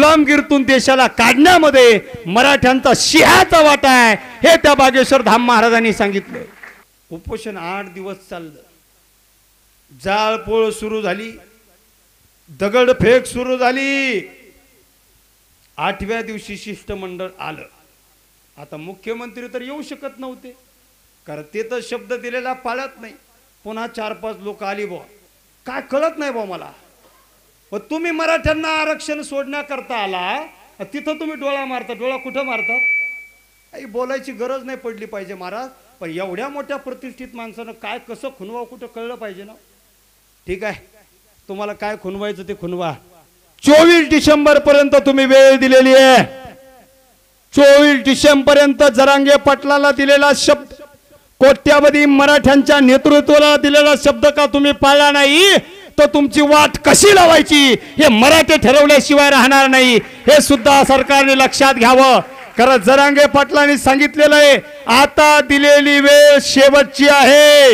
गुलामगिरीतून देशाला काढण्यामध्ये मराठ्यांचा सिंहाचा वाटा आहे हे त्या बागेश्वर धाम महाराजांनी सांगितलं। उपोषण 8 दिवस चाललं, जाळपोळ सुरू झाली, दगडफेक सुरू झाली। 8व्या दिवशी शिष्टमंडळ आलं। आता मुख्यमंत्री तर येऊ शकत नव्हते, कारण ते तर शब्द दिलेला पाळत नाही। पुन्हा 4-5 लोक आली बुवा, काय कळत नाही बुवा मला, पण तुम्ही मराठ्यांना आरक्षण सोडण्याकरता आला, तिथं तुम्ही डोळा मारता। डोळा कुठं मारतात? काही बोलायची गरज नाही पडली पाहिजे महाराज, पण एवढ्या मोठ्या प्रतिष्ठित माणसानं काय कसं खुनवावं कुठं कळलं पाहिजे ना। ठीक आहे, तुम्हाला काय खुनवायचं ते खुनवा। 24 डिसेंबर पर्यंत तुम्ही वेळ दिलेली आहे। 24 डिसेंबर पर्यंत जरांगे पाटलाला दिलेला शब्द, कोट्यावधी मराठ्यांच्या नेतृत्वाला दिलेला शब्द का तुम्ही पाळला नाही, तर तुमची वाट कशी लावायची हे मराठे ठरवल्याशिवाय राहणार नाही, हे सुद्धा सरकारने लक्षात घ्यावं। कारण जरांगे पाटलांनी सांगितलेलं आहे, आता दिलेली वेळ शेवटची आहे,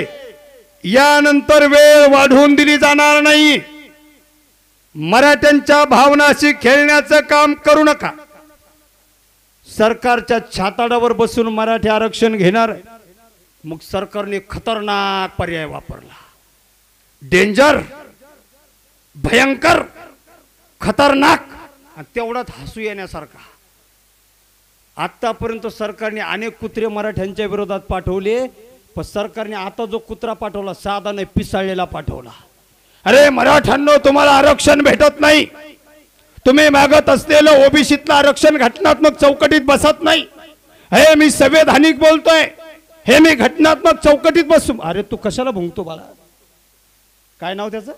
यानंतर वेळ वाढवून दिली जाणार नाही। मराठ्यांच्या भावनाशी खेळण्याचं काम करू नका। सरकारच्या छाताडावर बसून मराठी आरक्षण घेणार, मग सरकारने खतरनाक पर्याय वापरला। डेंजर, भयंकर, खतरनाक आणि तेवढाच हसू येण्यासारखा। आतापर्यंत सरकारने अनेक कुत्रे मराठ्यांच्या विरोधात पाठवले, पण सरकारने आता जो कुत्रा पाठवला साधा नाही, पिसाळलेला पाठवला। अरे मराठ्यांनो, तुम्हाला आरक्षण भेटत नाही, तुम्ही मागत असलेलं ओबीसीतलं आरक्षण घटनात्मक चौकटीत बसत नाही। हे मी संवैधानिक बोलतोय, हे मी घटनात्मक चौकटीत बसू। अरे तू कशाला भुंकतो बाळा? काय नाव त्याचं?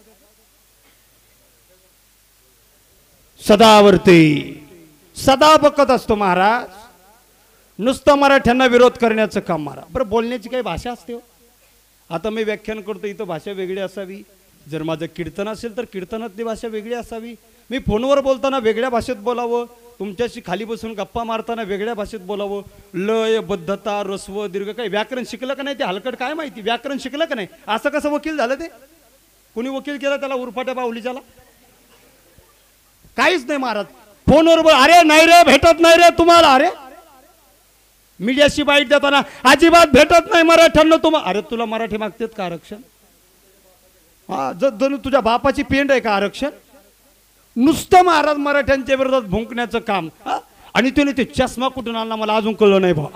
सदावर्ती। सदा बकत असतो महाराज, नुसतं मराठ्यांना विरोध करण्याचं काम मारा। बरं, बोलण्याची काही भाषा असते हो। आता मी व्याख्यान करतो, इथं भाषा वेगळी असावी। जर माझं कीर्तन असेल तर कीर्तनातली भाषा वेगळी असावी। मी फोनवर बोलताना वेगळ्या भाषेत बोलावं, तुमच्याशी खाली बसून गप्पा मारताना वेगळ्या भाषेत बोलावं। लय, बद्धता, रस्व, दीर्घ, काही व्याकरण शिकलं का नाही ते हलकट काय माहिती, व्याकरण शिकलं का नाही? असं कसं वकील झालं ते? कुणी वकील केला त्याला उरफाट्या बाहुलीच्याला? काहीच नाही महाराज। फोनवर बोल, अरे नाही रे भेटत नाही रे तुम्हाला, अरे मीडियाशी बाईट देताना अजिबात भेटत नाही मराठ्यांना तुम्हाला। अरे तुला मराठी मागतेत का आरक्षण? हा, जणू तुझ्या बापाची पेंड आहे का आरक्षण? नुसतं महाराज मराठ्यांच्या विरोधात भुंकण्याचं काम। आणि त्याने ते चष्मा कुठून आणला मला अजून कळलं नाही भाऊ।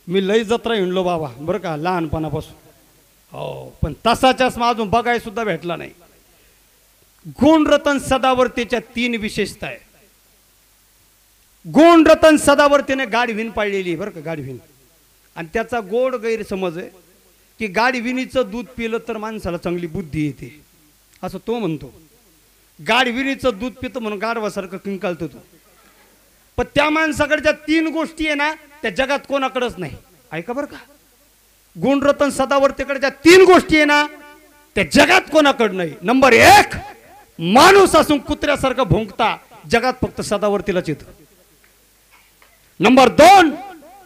मी लई जत्रा हिंडलो बाबा बरं का लहानपणापासून, हो, पण तसा चष्मा अजून बघाय सुद्धा भेटला नाही। गुणरतन सदावर्तीच्या 3 विशेषता आहे। गुणरतन सदावर्तीने गाढविन पाळलेली बरं का, गाढविन। आणि त्याचा गोड गैरसमज आहे की गाढविणीचं दूध पिलं तर माणसाला चांगली बुद्धी येते, असं तो म्हणतो। गाढविणीचं दूध पितो म्हणून गाढवासारखं किंकाळतो तो, पण त्या माणसाकडच्या 3 गोष्टी आहे ना, त्या जगात कोणाकडेच नाही। ऐका बरं का, गुणरतन सदावर्तीकडच्या 3 गोष्टी आहे ना, त्या जगात कोणाकडे नाही। नंबर 1, माणूस असून कुत्र्यासारखं भुंकता जगात फक्त सदावर्तीलाच येतं। नंबर 2,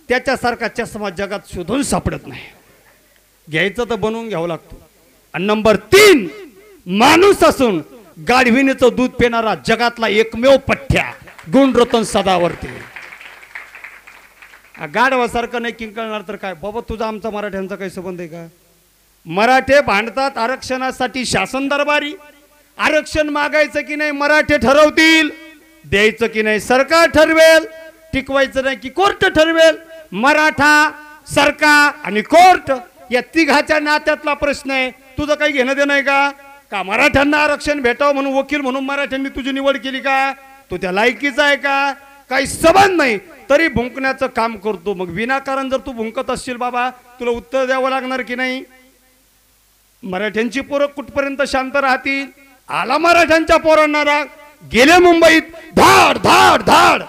त्याच्यासारखा चष्मा जगात शोधून सापडत नाही, घ्यायचं तर बनवून घ्यावं लागतो। आणि नंबर 3, माणूस असून गाढविणीचं दूध पिणारा जगातला एकमेव पठ्ठ्या गुणरतन सदावर्ती। गाढवासारखं नाही किंकाळणार तर काय बाबा, तुझा आमचा मराठ्यांचा काही संबंध आहे का? मराठे भांडतात आरक्षणासाठी शासन दरबारी। आरक्षण मागायचं की नाही मराठे ठरवतील, द्यायचं की नाही सरकार ठरवेल, टिकवायचं नाही की कोर्ट ठरवेल। मराठा, सरकार आणि कोर्ट या तिघाच्या नात्यातला प्रश्न आहे। तुझं काही घेणं देणं आहे का? का मराठ्यांना आरक्षण भेटावं म्हणून वकील म्हणून मराठ्यांनी तुझी निवड केली का? तू त्या लायकीचा आहे का? काही संबंध नाही, तरी भुंकण्याचं काम करतो। मग विनाकारण जर तू भुंकत असशील बाबा, तुला उत्तर द्यावं लागणार की नाही? मराठ्यांची पोरं कुठपर्यंत शांत राहतील? आला मराठ्यांच्या पोरांना राग, गेले मुंबईत, धाड धाड धाड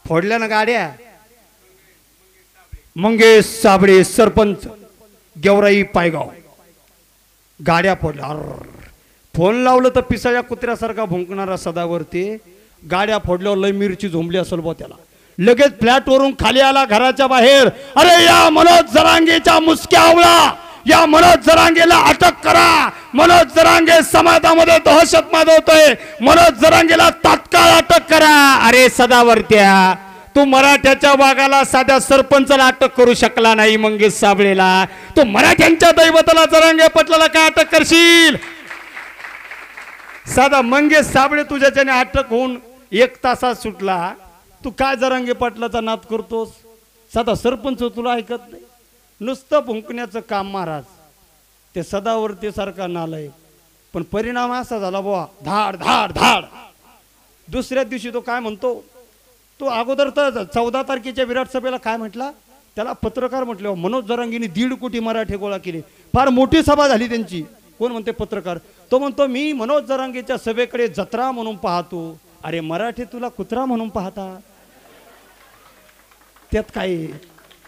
फोडल्या ना गाड्या। मंगेश साबळे सरपंच, गेवराई पायगाव, गाड्या फोडल्या। फोन लावलं तर पिसाळ्या कुत्र्यासारखा भुंकणारा सदावर्ती, गाड्या फोडल्यावर लय मिरची झोंबली असेल बा त्याला। लगेच फ्लॅट वरून खाली आला घराच्या बाहेर, अरे या मनोज जरांगेच्या मुसक्या आवळा, या मनोज जरांगेला अटक करा. मनोज जरांगे समाजामध्ये दहशत माजवतोय. मनोज जरांगेला तात्काळ अटक करा. अरे सदावर्त्या, तू मराठ्याच्या वाघाला साध्या सरपंचाला अटक करू शकला नाही. मंगेश साबळेला तू मराठ्यांच्या दैवताला जरांगे पाटलाला काय अटक करशील? साधा मंगेश साबळे तुझ्याच्याने अटक होऊन 1 तासात सुटला. तू काय जरांगे पाटलाचा नाद करतोस? साधा सरपंच तुला ऐकत नाही. नुसतं भुंकण्याचं काम महाराज. ते सदावर्ती सारखा नालाय. पण परिणाम असा झाला बुवा, धाड धाड धाड. दुसऱ्या दिवशी तो काय म्हणतो, तो अगोदर तर 14 तारखेच्या विराट सभेला काय म्हटला, त्याला पत्रकार म्हटले. मनोज जरांगेने 1.5 कोटी मराठे गोळा केले. फार मोठी सभा झाली त्यांची. कोण म्हणते? पत्रकार. तो म्हणतो मी मनोज जरांगेच्या सभेकडे जत्रा म्हणून पाहतो. अरे मराठे तुला कुत्रा म्हणून पाहता, त्यात काय?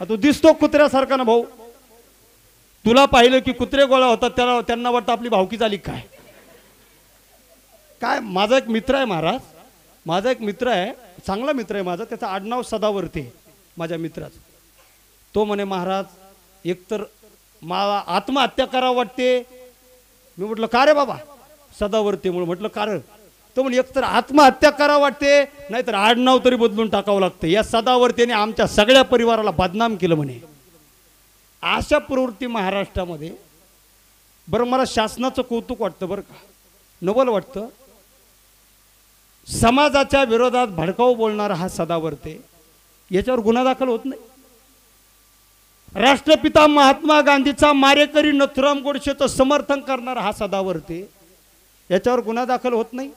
तू दिसतो कुत्र्यासारखा ना भाऊ. तुला पाहिलं की कुत्रे गोळा होतात, त्यांना वाटतं आपली भावकी झाली काय. काय माझा एक मित्र आहे महाराज, माझा एक मित्र आहे, चांगला मित्र आहे माझा. त्याचं आडनाव सदावर्ते, माझ्या मित्राचं. तो म्हणे महाराज एकतर मला आत्महत्या करावं वाटते. मी म्हटलं का रे बाबा? सदावर्ते म्हणून म्हटलं कारण. तो म्हणजे एकतर आत्महत्या करावं वाटते, नाहीतर आडनाव तरी बदलून टाकावं लागतं. या सदावर्तेने आमच्या सगळ्या परिवाराला बदनाम केलं म्हणे. अशा प्रवृत्ती महाराष्ट्रामध्ये. बरं मला शासनाचं कौतुक वाटतं बरं का, नवल वाटतं. समाजाच्या विरोधात भडकाऊ बोलणारा हा सदावर्ते, याच्यावर गुन्हा दाखल होत नाही. राष्ट्रपिता महात्मा गांधीचा मारेकरी नथुराम गोडसेचं समर्थन करणारा हा सदावर्ते, याच्यावर गुन्हा दाखल होत नाही.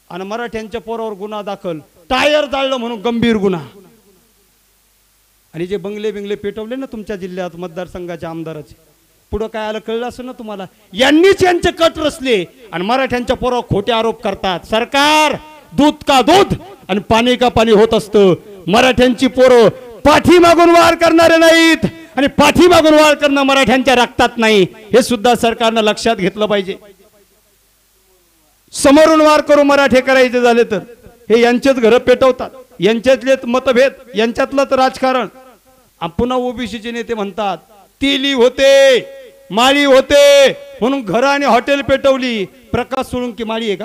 आणि मराठ्यांच्या पोरावर गुन्हा दाखल, टायर जाळलं म्हणून गंभीर गुन्हा. आणि जे बंगले पेटवले ना तुमच्या जिल्ह्यात मतदारसंघाच्या आमदाराचे, पुढं काय आलं कळलं असं ना तुम्हाला. यांनीच यांचे कट रचले आणि मराठ्यांच्या पोरावर खोटे आरोप करतात. सरकार दूध का दूध आणि पाणी का पाणी होत असतं. मराठ्यांची पोरं पाठीमागून वार करणारे नाहीत आणि पाठीमागून वार करणं मराठ्यांच्या रक्तात नाही. हे सुद्धा सरकारनं लक्षात घेतलं पाहिजे. समोरून वार करू मराठे करायचे झाले तर हे यांचेच घर पेटवतात, यांच्यातले मतभेद, यांच्यातलं राजकारण. पुन्हा ओबीसीचे नेते म्हणतात तिली होते माळी होते म्हणून घर आणि हॉटेल पेटवली. प्रकाश सोळंकी माळी आहे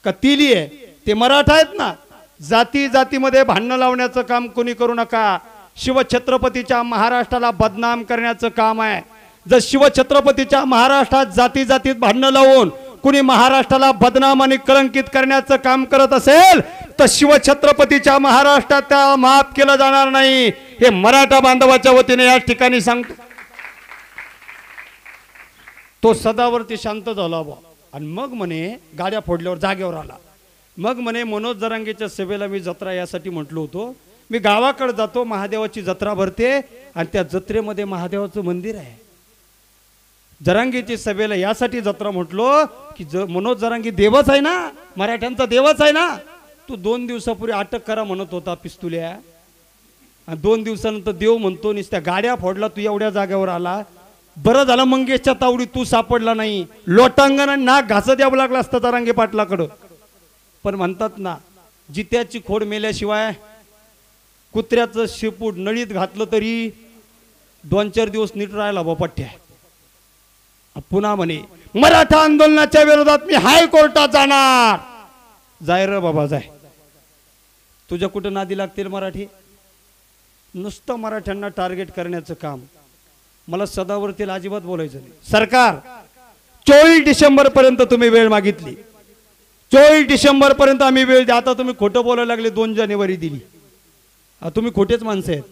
का तिली आहे? ते मराठा आहेत ना. जाती जातीमध्ये भांडणं लावण्याचं काम कोणी करू नका. शिवछत्रपतीच्या महाराष्ट्राला बदनाम करण्याचं काम आहे. जर शिवछत्रपतीच्या महाराष्ट्रात जाती जातीत भांडणं लावून कुणी महाराष्ट्राला बदनाम आणि कलंकित करण्याचं काम करत असेल तर शिवछत्रपतीच्या महाराष्ट्रात त्या माफ केलं जाणार नाही. हे मराठा बांधवाच्या वतीने या ठिकाणी सांगतो. तो सदावर्ती शांत झाला बा आणि मग म्हणे गाड्या फोडल्यावर जागेवर आला. मग म्हणे मनोज जरांगेच्या सभेला मी जत्रा यासाठी म्हटलो होतो. मी गावाकडे जातो, महादेवाची जत्रा भरते आणि त्या जत्रेमध्ये महादेवाचं मंदिर आहे. जरांगेची सभेला यासाठी जत्रा म्हटलो की मनोज जरांगे देवच आहे ना, मराठ्यांचा देवच आहे ना. तू 2 दिवसापूर्वी अटक करा म्हणत होता पिस्तुल्या, आणि 2 दिवसानंतर देव म्हणतो नुसत्या गाड्या फोडला, तू एवढ्या जागेवर आला. बरं झालं मंगेशच्या तावडी तू सापडला नाही. लोटांगण नाक घासत यावं लागलं असतं जरांगे पाटलाकडं. पण म्हणतात ना जित्याची खोड मेल्याशिवाय कुत्र्याचं शेपूट नळीत घातलं तरी 2-4 दिवस नीट राहिला बापट्या. पुन्हा म्हणे मराठा आंदोलनाच्या विरोधात मी हायकोर्टात जाणार. जाय रे बाबा जाय, तुझ्या कुठं नादी लागतील मराठी. नुसतं मराठ्यांना टार्गेट करण्याचं काम. मला सदावर्तीला अजिबात बोलायचं नाही. सरकार 24 डिसेंबर पर्यंत तुम्ही वेळ मागितली, 24 डिसेंबर पर्यंत आम्ही वेळ द्या. आता तुम्ही खोटं बोलायला लागले, 2 जानेवारी दिली. तुम्ही खोटेच माणसं आहेत.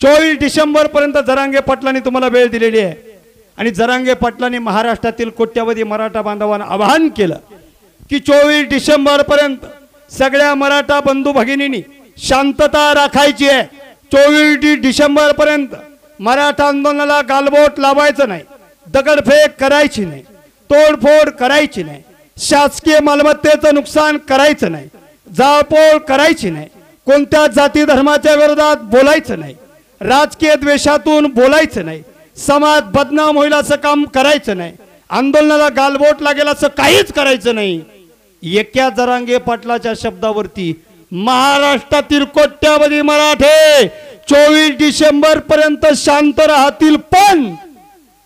24 डिसेंबर पर्यंत जरांगे पाटलांनी तुम्हाला वेळ दिलेली आहे आणि जरांगे पाटलांनी महाराष्ट्रातील कोट्यावधी मराठा बांधवांना आवाहन केलं की 24 डिसेंबर पर्यंत सगळ्या मराठा बंधू भगिनींनी शांतता राखायची आहे. 24 डिसेंबर पर्यंत मराठा आंदोलनाला गालबोट लावायचं नाही, दगडफेक करायची नाही, तोडफोड करायची नाही, शासकीय मालमत्तेचं नुकसान करायचं नाही, जाळपोळ करायची नाही, कोणत्या जाती धर्माच्या विरोधात बोलायचं नाही, राजकीय द्वेषातून बोलायचं नाही, समाज बदनाम होईल असं काम करायचं नाही, आंदोलनाला गालबोट लागेल असं काहीच करायचं नाही. एका जरांगे पाटलाच्या शब्दावरती महाराष्ट्रातील कोट्यावधी मराठे 24 डिसेंबर पर्यंत शांत राहतील, पण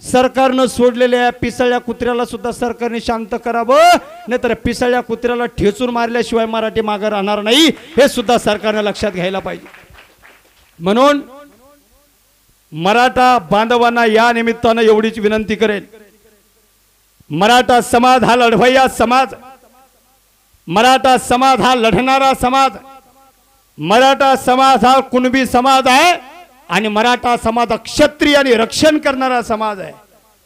सरकारनं सोडलेल्या पिसाळ्या कुत्र्याला सुद्धा सरकारने शांत करावं, नाहीतर पिसाळ्या कुत्र्याला ठेचून मारल्याशिवाय मराठी मागे राहणार नाही, हे सुद्धा सरकारने लक्षात घ्यायला पाहिजे. म्हणून मराठा बांधवांना या निमित्तानं एवढीच विनंती करेल, मराठा समाज हा लढवय्या समाज, मराठा समाज हा लढणारा समाज, मराठा समाज हा कुणबी समाज आहे आणि मराठा समाज क्षत्रिय आणि रक्षण करणारा समाज आहे.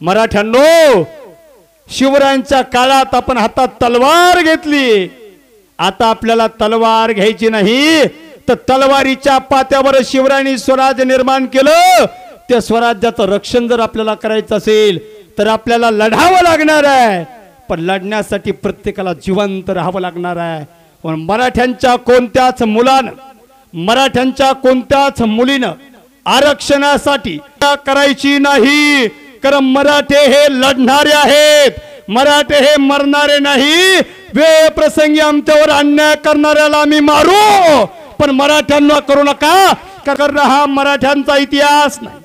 मराठ्यांनो, शिवरायांच्या काळात आपण हातात तलवार घेतली, आता आपल्याला तलवार घ्यायची नाही, तर तलवारीच्या पात्यावर शिवरायांनी स्वराज्य निर्माण केलं. त्या स्वराज्याचं रक्षण जर आपल्याला करायचं असेल तर आपल्याला लढावं लागणार आहे, पण लढण्यासाठी प्रत्येकाला जिवंत राहावं लागणार आहे. पण मराठ्यांच्या कोणत्याच मुलानं, मराठ्यांच्या कोणत्याच मुलीनं आरक्षणासाठी करायची नाही, कारण मराठे हे लढणारे आहेत, मराठे हे मरणारे नाही. वेळ प्रसंगी आमच्यावर अन्याय करणाऱ्याला आम्ही मारू, पण मराठ्यांना करू नका, कारण हा मराठ्यांचा इतिहास नाही,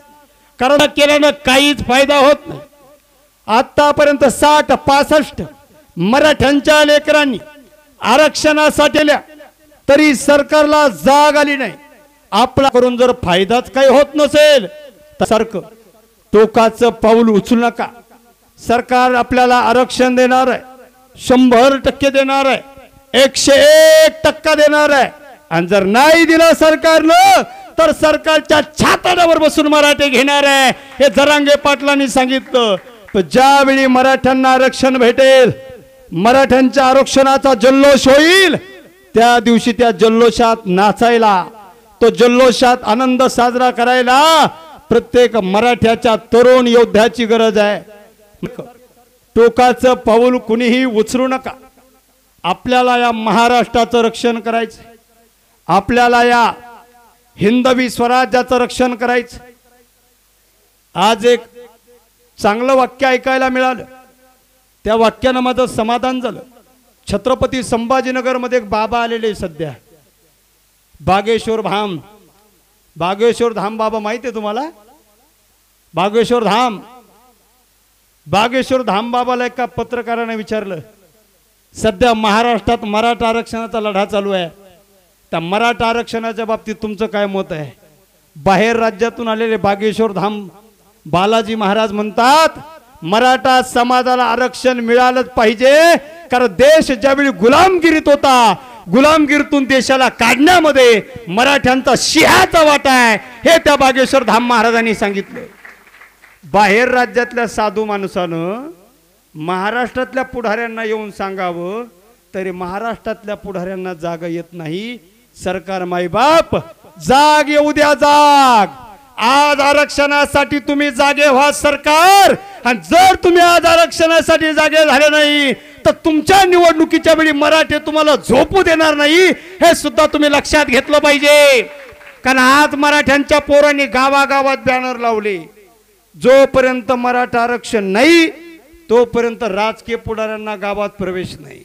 कारण केल्यानं काहीच फायदा होत नाही. आतापर्यंत 60-65 मराठ्यांच्या लेकरांनी आरक्षणासाठी तरी सरकारला जाग आली नाही. आपला करून जर फायदाच काही होत नसेल तर सारखं टोकाचं पाऊल उचलू नका. सरकार आपल्याला आरक्षण देणार आहे, 100% देणार आहे, 101% देणार आहे. आणि जर नाही दिलं सरकारनं तर सरकारच्या छाताडावर बसून मराठे घेणार आहे, हे जरांगे पाटलांनी सांगितलं. ज्यावेळी मराठ्यांना आरक्षण भेटेल, मराठ्यांच्या आरक्षणाचा जल्लोष होईल, त्या दिवशी त्या जल्लोषात नाचायला, तो जल्लोषात आनंद साजरा करायला प्रत्येक मराठ्याच्या तरुण योद्ध्याची गरज आहे. टोकाचं पाऊल कुणीही उचलू नका. आपल्याला या महाराष्ट्राचं रक्षण करायचं, आपल्याला या हिंदवी स्वराज्याचं रक्षण करायचं. आज एक चांगलं वाक्य ऐकायला मिळालं, त्या वाक्यानं माझं समाधान झालं. छत्रपती संभाजीनगर मध्ये एक बाबा आलेले सध्या, बागेश्वर धाम. बागेश्वर धाम बाबा माहिती आहे तुम्हाला? बागेश्वर धाम, बागेश्वर धाम बाबाला एका पत्रकाराने विचारलं, सध्या महाराष्ट्रात मराठा आरक्षणाचा लढा चालू आहे, त्या मराठा आरक्षणाच्या बाबतीत तुमचं काय मत आहे? बाहेर राज्यातून आलेले बागेश्वर धाम बालाजी महाराज म्हणतात, मराठा समाजाला आरक्षण मिळालंच पाहिजे, कारण देश ज्यावेळी गुलामगिरीत होता, गुलामगिरीतून देशाला काढण्यामध्ये मराठ्यांचा सिंहाचा वाटा आहे, हे त्या बागेश्वर धाम महाराजांनी सांगितलं. बाहेर राज्यातल्या साधू माणसानं महाराष्ट्रातल्या पुढाऱ्यांना येऊन सांगावं, तरी महाराष्ट्रातल्या पुढाऱ्यांना जाग येत नाही. सरकार मायबाप जाग येऊ द्या, जाग. आज आरक्षणासाठी तुम्ही जागे व्हा सरकार, आणि जर तुम्ही आज आरक्षणासाठी जागे झाले नाही तर तुमच्या निवडणुकीच्या वेळी मराठे तुम्हाला झोपू देणार नाही, हे सुद्धा तुम्ही लक्षात घेतलं पाहिजे. कारण आज मराठ्यांच्या पोरांनी गावागावात बॅनर लावले, जोपर्यंत मराठा आरक्षण नाही तोपर्यंत राजकीय पुढाऱ्यांना गावात प्रवेश नाही.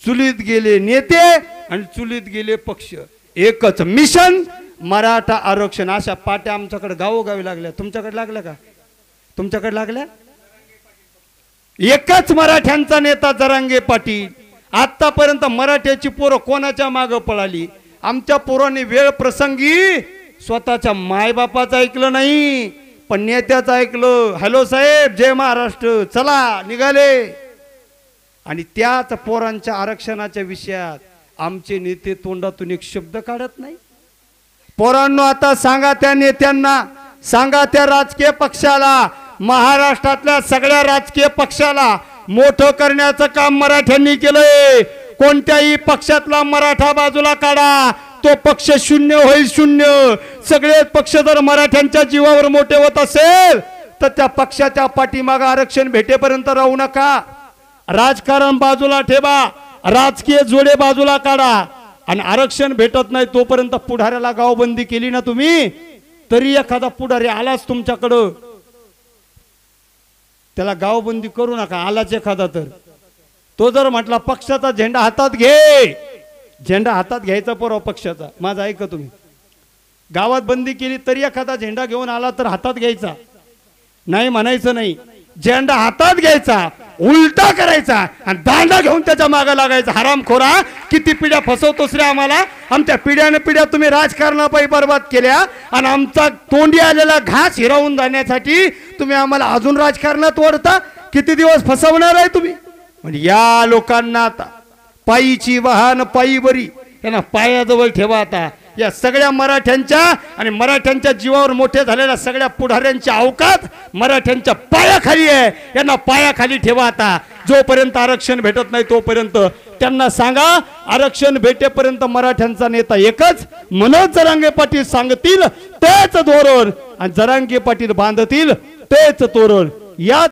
चुलीत गेले नेते आणि चुलीत गेले पक्ष, एकच मिशन मराठा आरक्षण. अशा पाट्या आमच्याकडे गावोगावी लागल्या. तुमच्याकडे लागल्या का? तुमच्याकडे लागल्या? एकच मराठ्यांचा नेता जरांगे पाटील. आतापर्यंत मराठ्याची पोरं कोणाच्या मागं पळाली? आमच्या पोरांनी वेळ प्रसंगी स्वतःच्या मायबापाचं ऐकलं नाही, पण नेत्याचं ऐकलं. हॅलो साहेब, जय महाराष्ट्र, चला निघाले. आणि त्याच पोरांच्या आरक्षणाच्या विषयात आमचे नेते तोंडातून एक शब्द काढत नाही. पोरांनो, आता सांगा त्या नेत्यांना, सांगा त्या राजकीय पक्षाला, महाराष्ट्रातल्या सगळ्या राजकीय पक्षाला मोठं करण्याचं काम मराठ्यांनी केलंय. कोणत्याही पक्षातला मराठा बाजूला काढा, तो पक्ष शून्य होईल, शून्य. सगळे पक्ष जर मराठ्यांच्या जीवावर मोठे होत असेल तर त्या पक्षाच्या पाठीमागे आरक्षण भेटेपर्यंत राहू नका. राजकारण बाजूला ठेवा, राजकीय जोडे बाजूला काढा. आणि आरक्षण भेटत नाही तोपर्यंत पुढाऱ्याला गावबंदी केली ना तुम्ही, तरी एखादा पुढारी आलाच तुमच्याकडं, त्याला गावबंदी करू नका. आलाच एखादा तर तो जर म्हटला पक्षाचा झेंडा हातात घे, झेंडा हातात घ्यायचा परवा पक्षाचा. माझं ऐका तुम्ही, गावात बंदी केली तरी एखादा झेंडा घेऊन आला तर हातात घ्यायचा. नाही म्हणायचं नाही, झेंडा हातात घ्यायचा, उलटा करायचा आणि दांडा घेऊन त्याच्या मागे लागायचा. हरामखोरा, किती पिढ्या फसवतोस रे आम्हाला. आमच्या पिढ्याने पिढ्या तुम्ही राजकारणापायी बर्बाद केल्या आणि आमचा तोंडी आलेला घास हिरावून जाण्यासाठी तुम्ही आम्हाला अजून राजकारणात ओढता. किती दिवस फसवणार आहे तुम्ही. म्हणजे या लोकांना आता पायीची वाहन पायी बरी, यांना पायाजवळ ठेवा. आता या सगळ्या मराठ्यांच्या आणि मराठ्यांच्या जीवावर मोठे झालेल्या सगळ्या पुढाऱ्यांची अवकात मराठ्यांच्या पायाखाली आहे. यांना पायाखाली ठेवा. आता जोपर्यंत आरक्षण भेटत नाही तोपर्यंत त्यांना सांगा, आरक्षण भेटेपर्यंत मराठ्यांचा नेता एकच. मनोज जरांगे पाटील सांगतील तेच धोरण आणि जरांगे पाटील बांधतील तेच तोरण. या